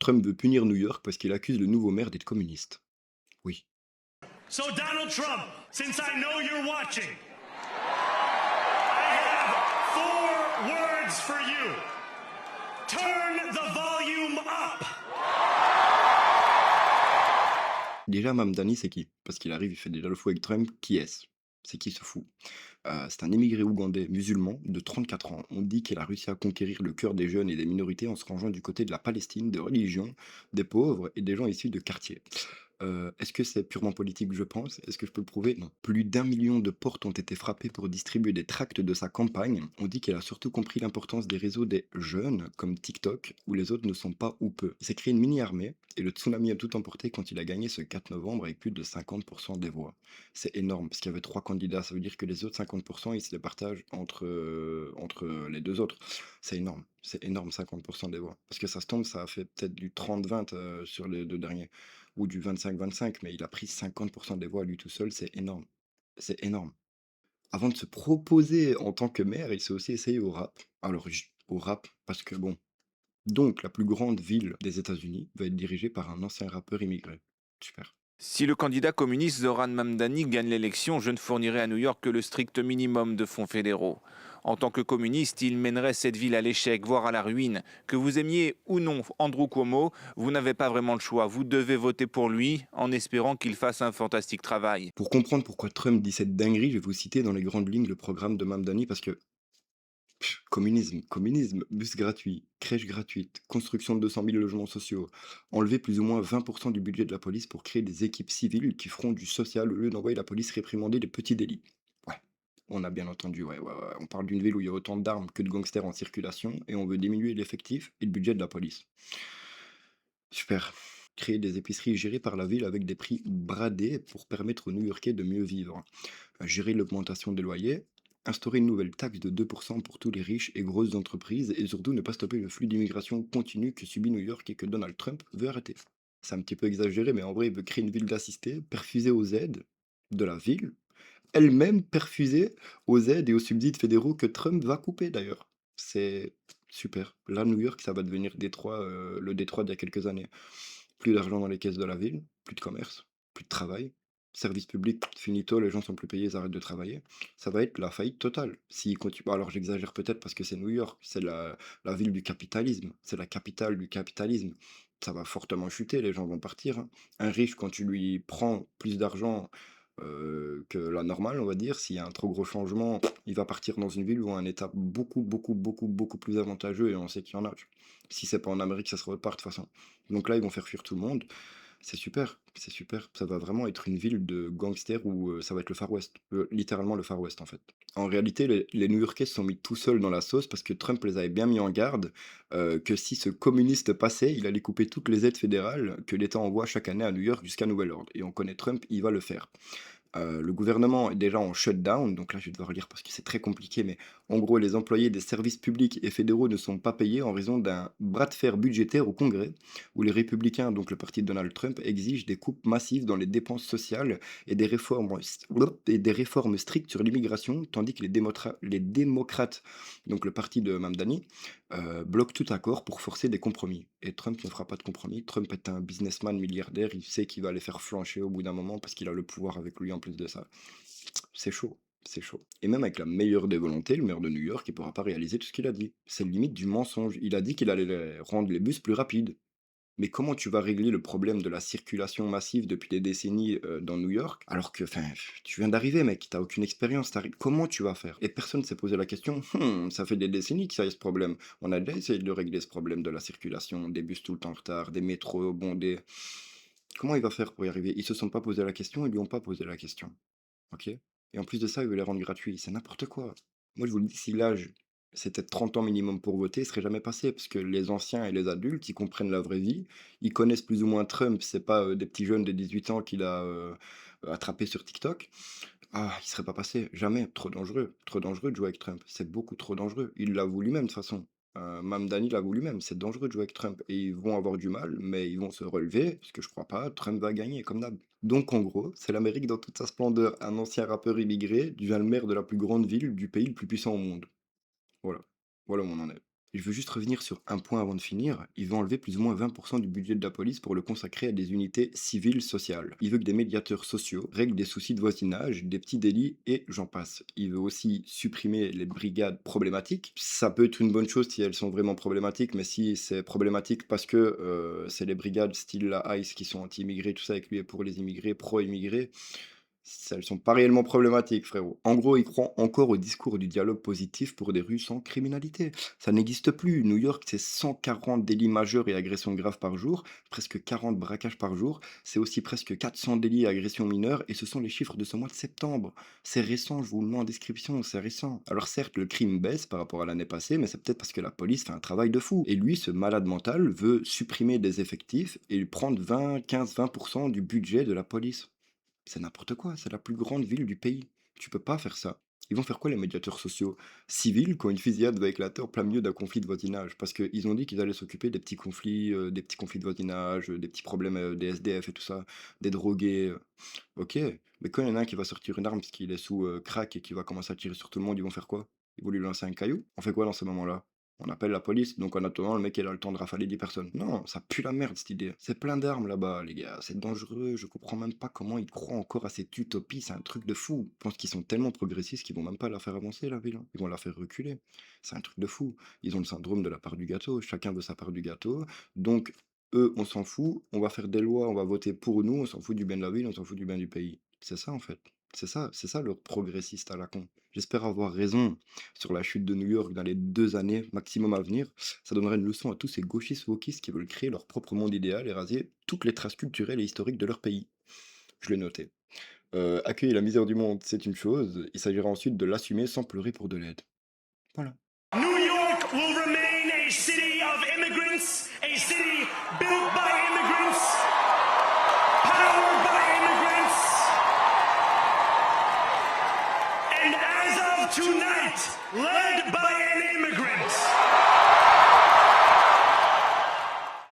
Trump veut punir New York parce qu'il accuse le nouveau maire d'être communiste. Oui. So, Donald Trump, since I know you're watching, I have four words for you. Turn the volume up. Déjà, Mamdani, c'est qui? Parce qu'il arrive, il fait déjà le fou avec Trump. Qui est-ce? C'est qui ce fou? C'est un émigré ougandais musulman de 34 ans. On dit qu'il a réussi à conquérir le cœur des jeunes et des minorités en se rangeant du côté de la Palestine, de religion, des pauvres et des gens issus de quartiers. Est-ce que c'est purement politique? Je pense. Est-ce que je peux le prouver? Non. Plus d'1 million de portes ont été frappées pour distribuer des tracts de sa campagne. On dit qu'il a surtout compris l'importance des réseaux des jeunes, comme TikTok, où les autres ne sont pas ou peu. Il s'est créé une mini-armée et le tsunami a tout emporté quand il a gagné ce 4 novembre avec plus de 50% des voix. C'est énorme, parce qu'il y avait 3 candidats. Ça veut dire que les autres 50%, ils se les partagent entre les deux autres. C'est énorme 50% des voix. Parce que ça se tombe, ça a fait peut-être du 30-20 sur les deux derniers ou du 25-25, mais il a pris 50% des voix à lui tout seul, c'est énorme. C'est énorme. Avant de se proposer en tant que maire, il s'est aussi essayé au rap. Alors, au rap, parce que bon. Donc, la plus grande ville des États-Unis va être dirigée par un ancien rappeur immigré. Super. Si le candidat communiste Zoran Mamdani gagne l'élection, je ne fournirai à New York que le strict minimum de fonds fédéraux. En tant que communiste, il mènerait cette ville à l'échec, voire à la ruine. Que vous aimiez ou non Andrew Cuomo, vous n'avez pas vraiment le choix. Vous devez voter pour lui en espérant qu'il fasse un fantastique travail. Pour comprendre pourquoi Trump dit cette dinguerie, je vais vous citer dans les grandes lignes le programme de Mamdani parce que communisme, bus gratuit, crèche gratuite, construction de 200 000 logements sociaux, enlever plus ou moins 20% du budget de la police pour créer des équipes civiles qui feront du social au lieu d'envoyer la police réprimander les petits délits. Ouais, on a bien entendu, ouais. On parle d'une ville où il y a autant d'armes que de gangsters en circulation et on veut diminuer l'effectif et le budget de la police. Super. Créer des épiceries gérées par la ville avec des prix bradés pour permettre aux New-Yorkais de mieux vivre. Gérer l'augmentation des loyers, instaurer une nouvelle taxe de 2% pour tous les riches et grosses entreprises, et surtout ne pas stopper le flux d'immigration continu que subit New York et que Donald Trump veut arrêter. C'est un petit peu exagéré, mais en vrai, il veut créer une ville d'assistés, perfusée aux aides de la ville, elle-même perfusée aux aides et aux subsides fédéraux que Trump va couper d'ailleurs. C'est super. Là, New York, ça va devenir Détroit, le Détroit d'il y a quelques années. Plus d'argent dans les caisses de la ville, plus de commerce, plus de travail, service public, finito, les gens sont plus payés, ils arrêtent de travailler. Ça va être la faillite totale. S'ils continuent, alors j'exagère peut-être parce que c'est New York, c'est la ville du capitalisme, c'est la capitale du capitalisme. Ça va fortement chuter, les gens vont partir, hein. Un riche, quand tu lui prends plus d'argent que la normale, on va dire, s'il y a un trop gros changement, il va partir dans une ville ou un état beaucoup, beaucoup, beaucoup, beaucoup plus avantageux et on sait qu'il y en a. Si c'est pas en Amérique, ça se repart de toute façon. Donc là, ils vont faire fuir tout le monde. C'est super, c'est super. Ça va vraiment être une ville de gangsters où ça va être le Far West. Littéralement le Far West, en fait. En réalité, les New-Yorkais se sont mis tout seuls dans la sauce parce que Trump les avait bien mis en garde que si ce communiste passait, il allait couper toutes les aides fédérales que l'État envoie chaque année à New York jusqu'à nouvel ordre. Et on connaît Trump, il va le faire. Le gouvernement est déjà en shutdown, donc là je vais devoir lire parce que c'est très compliqué, mais en gros, les employés des services publics et fédéraux ne sont pas payés en raison d'un bras de fer budgétaire au Congrès, où les républicains, donc le parti de Donald Trump, exigent des coupes massives dans les dépenses sociales et des réformes strictes sur l'immigration, tandis que les démocrates, donc le parti de Mamdani, bloquent tout accord pour forcer des compromis. Et Trump ne fera pas de compromis. Trump est un businessman milliardaire, il sait qu'il va les faire flancher au bout d'un moment parce qu'il a le pouvoir avec lui en plus de ça. C'est chaud, c'est chaud. Et même avec la meilleure des volontés, le maire de New York, il pourra pas réaliser tout ce qu'il a dit. C'est le limite du mensonge. Il a dit qu'il allait rendre les bus plus rapides. Mais comment tu vas régler le problème de la circulation massive depuis des décennies dans New York, alors que, enfin, tu viens d'arriver, mec, t'as aucune expérience, comment tu vas faire? Et personne s'est posé la question, ça fait des décennies qu'il y a ce problème. On a déjà essayé de le régler, ce problème de la circulation, des bus tout le temps en retard, des métros bondés. Comment il va faire pour y arriver? Ils se sont pas posé la question, ils lui ont pas posé la question. OK? Et en plus de ça, il veut les rendre gratuits. C'est n'importe quoi. Moi, je vous le dis, si l'âge, c'était 30 ans minimum pour voter, il serait jamais passé, parce que les anciens et les adultes, ils comprennent la vraie vie, ils connaissent plus ou moins Trump, c'est pas des petits jeunes de 18 ans qu'il a attrapé sur TikTok. Ah, il serait pas passé, jamais. Trop dangereux de jouer avec Trump. C'est beaucoup trop dangereux. Il l'avoue lui-même, de toute façon. Mamdani l'avoue lui-même, c'est dangereux de jouer avec Trump. Et ils vont avoir du mal, mais ils vont se relever, parce que je crois pas, Trump va gagner, comme d'hab. Donc en gros, c'est l'Amérique dans toute sa splendeur. Un ancien rappeur immigré devient le maire de la plus grande ville du pays le plus puissant au monde. Voilà. Voilà où on en est. Je veux juste revenir sur un point avant de finir. Il veut enlever plus ou moins 20% du budget de la police pour le consacrer à des unités civiles sociales. Il veut que des médiateurs sociaux règlent des soucis de voisinage, des petits délits et j'en passe. Il veut aussi supprimer les brigades problématiques. Ça peut être une bonne chose si elles sont vraiment problématiques, mais si c'est problématique parce que c'est les brigades style la ICE qui sont anti-immigrés, tout ça, et que lui est pour les immigrés, pro-immigrés, elles sont pas réellement problématiques, frérot. En gros, ils croient encore au discours du dialogue positif pour des rues sans criminalité. Ça n'existe plus. New York, c'est 140 délits majeurs et agressions graves par jour, presque 40 braquages par jour. C'est aussi presque 400 délits et agressions mineures, et ce sont les chiffres de ce mois de septembre. C'est récent, je vous le mets en description, c'est récent. Alors certes, le crime baisse par rapport à l'année passée, mais c'est peut-être parce que la police fait un travail de fou. Et lui, ce malade mental, veut supprimer des effectifs et prendre 20, 15, 20% du budget de la police. C'est n'importe quoi, c'est la plus grande ville du pays. Tu peux pas faire ça. Ils vont faire quoi les médiateurs sociaux civils quand une fusillade va éclater en plein milieu d'un conflit de voisinage? Parce qu'ils ont dit qu'ils allaient s'occuper des petits conflits de voisinage, des petits problèmes des SDF et tout ça, des drogués. Ok, mais quand il y en a un qui va sortir une arme parce qu'il est sous crack et qui va commencer à tirer sur tout le monde, ils vont faire quoi? Ils vont lui lancer un caillou? On fait quoi dans ce moment-là? On appelle la police, donc en attendant, le mec il a le temps de rafaler 10 personnes. Non, ça pue la merde cette idée. C'est plein d'armes là-bas, les gars. C'est dangereux. Je comprends même pas comment ils croient encore à cette utopie. C'est un truc de fou. Je pense qu'ils sont tellement progressistes qu'ils vont même pas la faire avancer, la ville, hein. Ils vont la faire reculer. C'est un truc de fou. Ils ont le syndrome de la part du gâteau. Chacun veut sa part du gâteau. Donc, eux, on s'en fout. On va faire des lois, on va voter pour nous. On s'en fout du bien de la ville, on s'en fout du bien du pays. C'est ça, en fait. C'est ça le progressiste à la con. J'espère avoir raison sur la chute de New York dans les 2 années maximum à venir. Ça donnerait une leçon à tous ces gauchistes wokistes qui veulent créer leur propre monde idéal et raser toutes les traces culturelles et historiques de leur pays. Je l'ai noté. Accueillir la misère du monde, c'est une chose. Il s'agira ensuite de l'assumer sans pleurer pour de l'aide. Voilà. New York will remain a city of immigrants, a city built by immigrants, powered by immigrants, and as of tonight, led by an immigrant.